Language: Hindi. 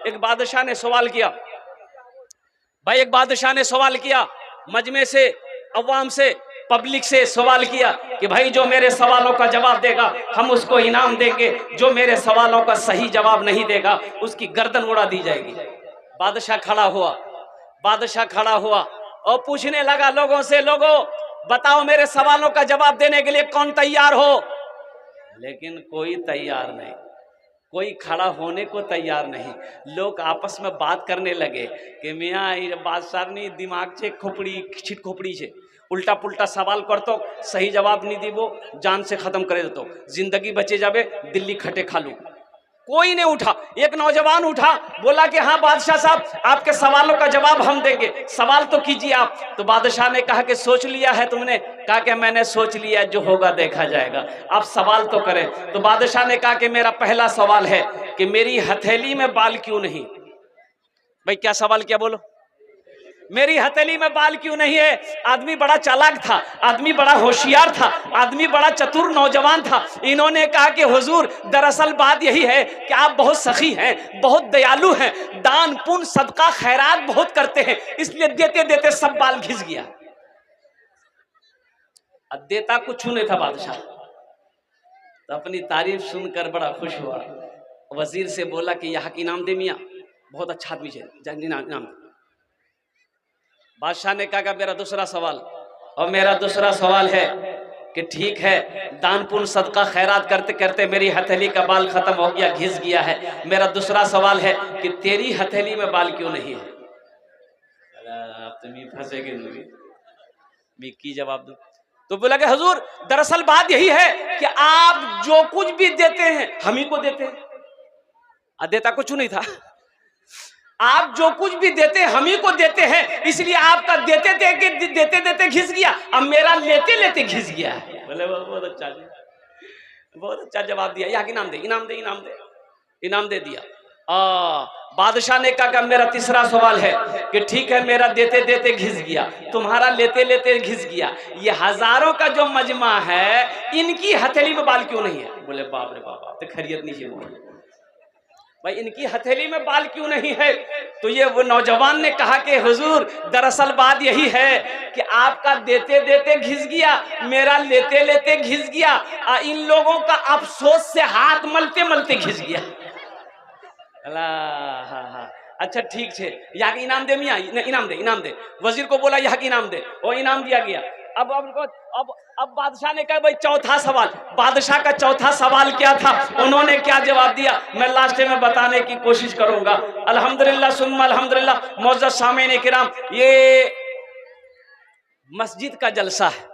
एक बादशाह ने सवाल किया, भाई एक बादशाह ने सवाल किया, मजमे से, अवाम से, पब्लिक से सवाल किया कि भाई जो मेरे सवालों का जवाब देगा हम उसको इनाम देंगे, जो मेरे सवालों का सही जवाब नहीं देगा उसकी गर्दन उड़ा दी जाएगी। बादशाह खड़ा हुआ, बादशाह खड़ा हुआ और पूछने लगा लोगों से, लोगों बताओ मेरे सवालों का जवाब देने के लिए कौन तैयार हो? लेकिन कोई तैयार नहीं, कोई खड़ा होने को तैयार नहीं। लोग आपस में बात करने लगे कि मियाँ ये बादशाह नहीं दिमाग से खोपड़ी छिट खोपड़ी से उल्टा पुल्टा सवाल करतो, सही जवाब नहीं दी वो जान से खत्म करे देतो, जिंदगी बचे जावे दिल्ली खटे खा लू। कोई नहीं उठा। एक नौजवान उठा, बोला कि हाँ बादशाह साहब आपके सवालों का जवाब हम देंगे, सवाल तो कीजिए आप। तो बादशाह ने कहा कि सोच लिया है तुमने? कहा कि मैंने सोच लिया, जो होगा देखा जाएगा, आप सवाल तो करें। तो बादशाह ने कहा कि मेरा पहला सवाल है कि मेरी हथेली में बाल क्यों नहीं? भाई क्या सवाल किया बोलो? मेरी हथेली में बाल क्यों नहीं है? आदमी बड़ा चालाक था, आदमी बड़ा होशियार था, आदमी बड़ा चतुर नौजवान था। इन्होंने कहा कि हुजूर दरअसल बात यही है कि आप बहुत सखी हैं, बहुत दयालु हैं, दान पुण्य सदका खैरात बहुत करते हैं, इसलिए देते देते सब बाल घिस गया। अब देता कुछ नहीं था बादशाह, तो अपनी तारीफ सुनकर बड़ा खुश हुआ। वजीर से बोला कि यहाँ की इनाम दे मियाँ, बहुत अच्छा आदमी है, इनाम। बादशाह ने कहा कि मेरा दूसरा सवाल, और मेरा दूसरा सवाल है कि ठीक है दान पुण्य सदका खैरात करते करते मेरी हथेली का बाल खत्म हो गया, घिस गया है, मेरा दूसरा सवाल है कि तेरी हथेली में बाल क्यों नहीं है? तुम फंसेगे मैं की जवाब दूं? तो बोला कि हुजूर दरअसल बात यही है कि आप जो कुछ भी देते हैं हम ही को देते हैं। देता कुछ नहीं था, आप जो कुछ भी देते हम ही को देते हैं, इसलिए आपका देते देते घिस गया, अब मेरा लेते लेते घिस गया है। बोले बहुत अच्छा जी, बहुत अच्छा जवाब दिया, यहाँ इनाम दे, इनाम दे, इनाम दे, इनाम दे दिया। बादशाह ने कहा कि मेरा तीसरा सवाल है कि ठीक है मेरा देते देते घिस गया, तुम्हारा लेते लेते घिस गया, ये हजारों का जो मजमा है इनकी हथेली में बाल क्यों नहीं है? बोले बाप रे बाप, तो खैरियत नहीं है भाई, इनकी हथेली में बाल क्यों नहीं है? तो ये वो नौजवान ने कहा कि हुजूर दरअसल बात यही है कि आपका देते देते घिस गया, मेरा लेते लेते घिस गया, इन लोगों का अफसोस से हाथ मलते मलते घिस गया। अल्लाह, हाँ हाँ अच्छा ठीक है, यहाँ की इनाम दे मियाँ, इनाम दे, इनाम दे। वजीर को बोला यहाँ की इनाम दे, वो इनाम दिया गया। अब बादशाह ने कहा भाई चौथा सवाल, बादशाह का चौथा सवाल क्या था, उन्होंने क्या जवाब दिया, मैं लास्ट में बताने की कोशिश करूंगा। अल्हम्दुलिल्लाह सुम्मा अल्हम्दुलिल्लाह। मुअज़्ज़ज़ सामीन किराम, ये मस्जिद का जलसा है।